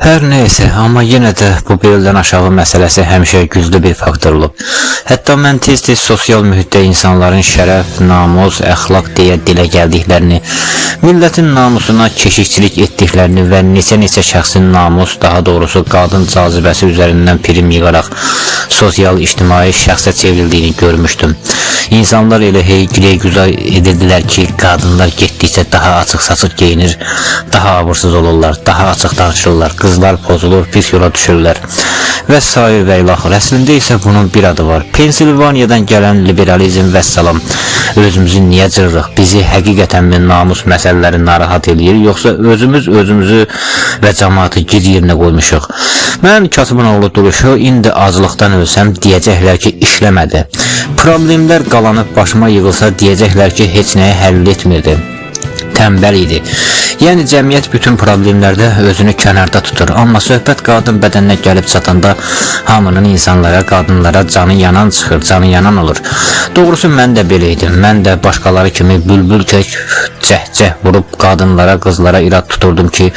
Her neyse, amma yenə də bu beldən aşağı məsələsi həmişə güclü bir faktor olub. Hətta mən tez-tez sosial mühitdə insanların şərəf, namus, əxlaq deyə dilə gəldiklərini, millətin namusuna keşikçilik etdiklərini və neçə-neçə şəxsin namus, daha doğrusu qadın cazibəsi üzərindən prim yığaraq sosial, ictimai şəxsə çevrildiyini görmüşdüm. İnsanlar elə güzar edirdilər ki, qadınlar getdikcə daha açıq-saçıq geyinir, daha abırsız olurlar, daha açıq danışırlar, qızlar pozulur, pis yola düşürlər və s. və ilaxır. Əslində isə bunun bir adı var. Pensilvaniyadan gələn liberalizm və salam. Özümüzü niyə cırırıq? Bizi həqiqətən mi namus məsələləri narahat edir, yoxsa özümüzü və cəmaatı giz yerinə qoymuşuq? Mən kasıbın oğlu duruşu, indi acılıqdan ölsəm deyəcəklər ki, işləmədi. Problemlər qalanıb başıma yığılsa deyəcəklər ki, heç nəyi həll etmirdi. Tənbəl idi. Yəni cəmiyyət bütün problemlərdə özünü kənarda tutur. Amma söhbət qadın bədəninə gəlib çatanda hamının insanlara, qadınlara canı yanan çıxır, canı yanan olur. Doğrusu mən də belə idim. Mən də başqaları kimi bülbül kök cəhcəh vurub qadınlara, qızlara irad tuturdum ki,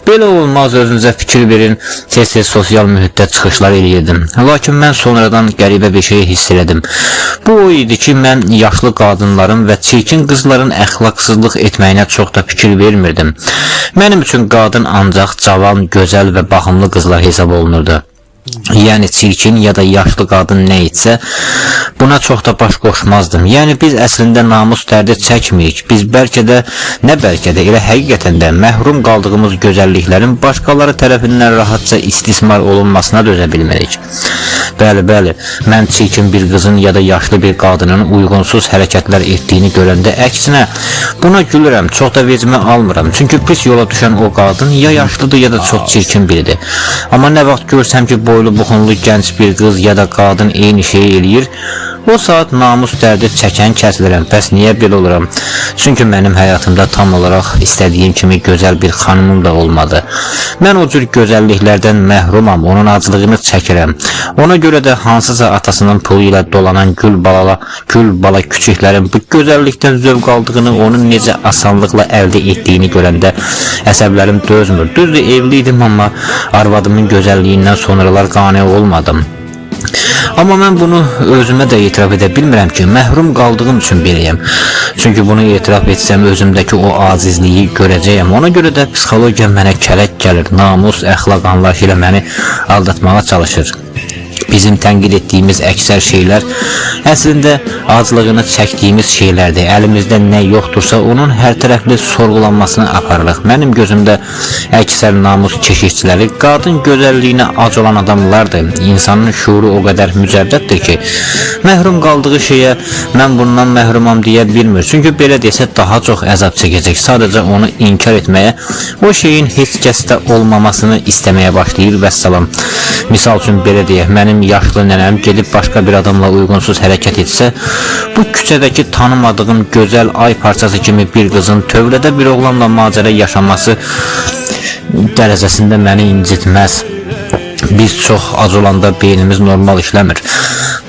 belə olmaz, özünüzə fikir verin, tez-tez sosial mühitdə çıxışlar eləyirdim. Lakin mən sonradan qəribə bir şey hiss elədim. Bu o idi ki, mən yaşlı qadınların və çirkin qızların əxlaqsızlıq etməyinə çox da fikir vermirdim. Mənim üçün qadın ancaq cavan, gözəl və baxımlı qızlar hesab olunurdu. Yəni çirkin ya da yaşlı qadın nə etsə, buna çox da baş qoşmazdım. Yəni biz əslində namus dərdi çəkməyik. Biz bəlkə də elə həqiqətən də məhrum qaldığımız gözəlliklərin başqaları tərəfindən rahatca istismar olunmasına dözə bilmirik. Bəli, mən çirkin bir qızın ya da yaşlı bir qadının uyğunsuz hərəkətlər etdiyini görəndə əksinə buna gülürəm, çox da vecimə almıram. Çünki pis yola düşən o qadın ya yaşlıdır ya da çox çirkin biridir. Amma nə vaxt görsəm ki, boylu buxunlu gənc bir qız ya da qadın eyni şeyi eləyir, o saat namus dərdi çəkən kəsilirəm. Bəs niyə belə oluram? Çünki mənim həyatımda tam olaraq istədiyim kimi gözəl bir xanımım da olmadı. Mən o cür gözəlliklərdən məhrumam, onun acılığını çəkirəm. Ona görə də hansısa atasının pulu ilə dolanan gül bala küçüklərin bu gözəllikdən zövq aldığını, onun necə asanlıqla əldə etdiyini görəndə əsəblərim dözmür. Düzdür, evliydim, amma arvadımın gözəlliyindən sonralar qane olmadım. Amma mən bunu özümə də etiraf edə bilmirəm ki, məhrum qaldığım üçün beləyəm. Çünki bunu etiraf etsəm özümdəki o acizliyi görəcəyəm. Ona görə də psixologiya mənə kələk gəlir, namus, əxlaq anlayışı ilə məni aldatmağa çalışır. Bizim tənqid etdiyimiz əksər şeylər əslində aclığını çəkdiyimiz şeylərdir. Əlimizdə nə yoxdursa onun hər tərəfli sorğulanmasını aparırıq. Mənim gözümdə əksər namus keşikçiləri qadın gözəlliyinə ac olan adamlardır. İnsanın şuuru o qədər mücəddətdir ki, məhrum qaldığı şeyə mən bundan məhrumam deyə bilmir. Çünki belə desə daha çox əzab çəkəcək. Sadəcə onu inkar etməyə, o şeyin heç kəsdə olmamasını istəməyə başlayır və salam. Misal üçün belə deyək, mənim yaşlı nənəm gedib başqa bir adamla uyğunsuz hərəkət etsə, bu küçədəki tanımadığım gözəl ay parçası kimi bir qızın tövlədə bir oğlanla macəra yaşaması dərəcəsində məni incitməz. Biz çox ac olanda beynimiz normal işləmir.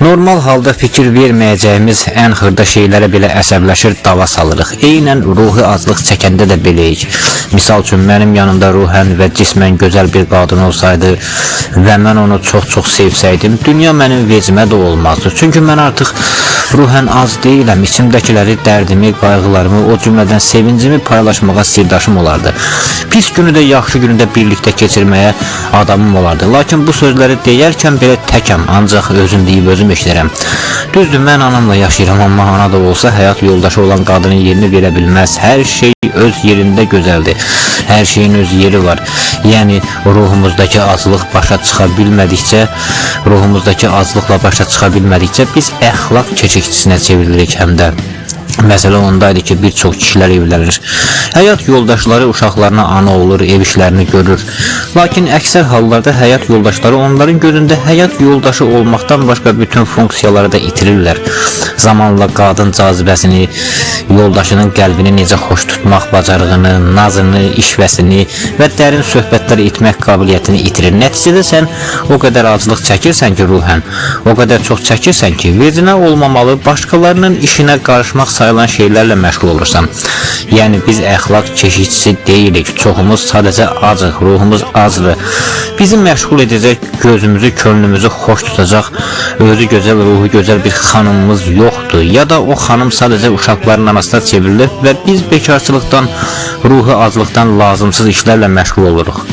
Normal halda fikir verməyəcəyimiz ən xırda şeylərə belə əsəbləşir, dava salırıq. Eynən ruhi aclıq çəkəndə də beləyik. Misal üçün, mənim yanımda ruhən və cismən gözəl bir qadın olsaydı və mən onu çox sevsəydim, dünya mənim vecimə də olmazdı. Çünki mən artıq ruhən az deyiləm, içimdəkiləri, dərdimi, qayğılarımı, o cümlədən sevincimi paylaşmağa sirdaşım olardı. Pis günü də yaxşı günü də birlikdə keçirməyə adamım olardı. Lakin bu sözləri deyərkən belə təkəm, ancaq özüm deyib özüm eşlərəm. Düzdür, mən anamla yaşayıram, amma ana da olsa həyat yoldaşı olan qadının yerini verə bilməz. Hər şey öz yerində gözəldir. Hər şeyin öz yeri var. Yəni ruhumuzdakı aclıq başa çıxa bilmədikcə biz əxlaq keşikçisinə çevrilir həm də. Məsələ ondaydı ki, bir çox kişilər evlənir. Həyat yoldaşları uşaqlarına ana olur, ev işlərini görür. Lakin əksər hallarda həyat yoldaşları onların gözündə həyat yoldaşı olmaqdan başqa bütün funksiyaları da itirirlər. Zamanla qadın cazibəsini, yoldaşının qəlbini necə xoş tutmaq bacarığını, nazını, işvəsini və dərin söhbətlər etmək qabiliyyətini itirir. Nəticədə sən o qədər aclıq çəkirsən ki, ruhən, o qədər çox çəkirsən ki, vecinə olmamalı, başqalarının işinə qarışmaq sayılan şeylərlə məşğul olursan. Yəni biz əxlaq keşikçisi deyilik. Çoxumuz sadəcə acıq, ruhumuz azdır. Bizi məşğul edəcək, gözümüzü, könlümüzü xoş tutacaq, özü gözəl, ruhu gözəl bir xanımımız yoxdur. Ya da o xanım sadəcə uşaqların anasına çevrilir və biz bekarçılıqdan, ruhu azlıqdan lazımsız işlərlə məşğul oluruq.